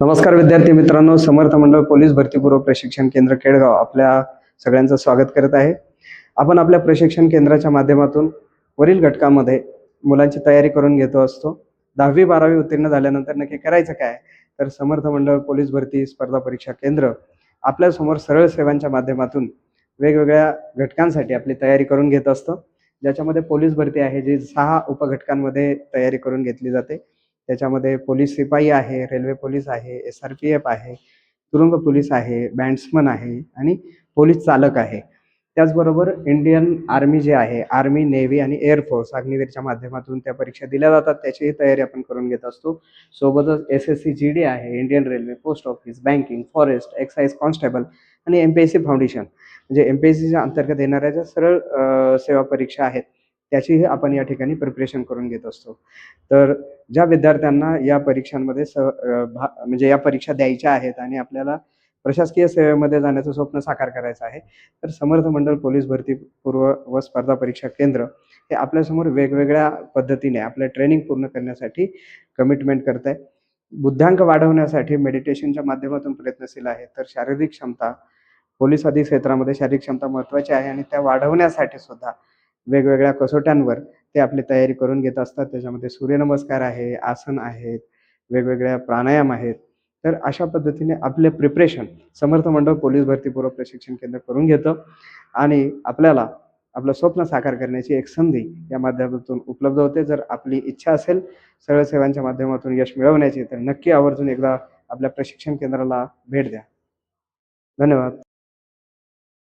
नमस्कार विद्यार्थी मित्रांनो, समर्थ मंडळ पोलीस भरतीपूर्व प्रशिक्षण केंद्र केळगाव आपल्या सगळ्यांचं स्वागत करत आहे. आपण आपल्या प्रशिक्षण केंद्राच्या माध्यमातून वरील घटकामध्ये मुलांची तयारी करून घेतो असतो. 10वी 12वी उत्तीर्ण झाल्यानंतर नक्की करायचं काय, तर समर्थ मंडळ पोलीस भरती स्पर्धा परीक्षा केंद्र आपल्यासमोर सरळ सेवांच्या माध्यमातून वेगवेगळ्या घटकांसाठी आपली तयारी करून घेत असतो. ज्याच्यामध्ये पोलीस भरती आहे, जी 6 उपघटकांमध्ये तयारी करून घेतली जाते. त्याच्यामध्ये पोलीस शिपाई आहे, रेल्वे पोलीस आहे, SRPF आहे, तुरुंग पोलीस आहे, बँड्समन आहे आणि पोलीस चालक आहे. त्याचबरोबर इंडियन आर्मी जे आहे, आर्मी, नेव्ही आणि एअरफोर्स अग्निवीरच्या माध्यमातून त्या परीक्षा दिल्या जातात. त्याचीही तयारी आपण करून घेत असतो. सोबतच SSC GD आहे, Indian railway, post office, banking, forest, excise constable आणि MPSC फाउंडेशन म्हणजे MPSCच्या अंतर्गत येणाऱ्या ज्या सरळ सेवा परीक्षा आहेत, त्याचीही आपण या ठिकाणी प्रिपरेशन करून घेत असतो. तर ज्या विद्यार्थ्यांना या परीक्षांमध्ये म्हणजे या परीक्षा द्यायच्या आहेत आणि आपल्याला प्रशासकीय सेवेमध्ये जाण्याचं स्वप्न साकार करायचं आहे, तर समर्थ मंडळ पोलीस भरती पूर्व व स्पर्धा परीक्षा केंद्र हे आपल्यासमोर वेगवेगळ्या पद्धतीने आपलं ट्रेनिंग पूर्ण करण्यासाठी कमिटमेंट करत आहे. बुद्ध्यांक वाढवण्यासाठी मेडिटेशनच्या माध्यमातून प्रयत्नशील आहे. तर शारीरिक क्षमता, पोलीस अधिक क्षेत्रामध्ये शारीरिक क्षमता महत्त्वाची आहे आणि त्या वाढवण्यासाठी सुद्धा वेगवेगळ्या कसोट्यांवर ते आपली तयारी करून घेत असतात. त्याच्यामध्ये सूर्यनमस्कार आहे, आसन आहेत, वेगवेगळ्या प्राणायाम आहेत. तर अशा पद्धतीने आपले प्रिपरेशन समर्थ मंडळ पोलीस भरतीपूर्व प्रशिक्षण केंद्र करून घेतं आणि आपल्याला आपलं स्वप्न साकार करण्याची एक संधी या माध्यमातून उपलब्ध होते. जर आपली इच्छा असेल सरळ सेवांच्या माध्यमातून यश मिळवण्याची, तर नक्की आवर्जून एकदा आपल्या प्रशिक्षण केंद्राला भेट द्या. धन्यवाद.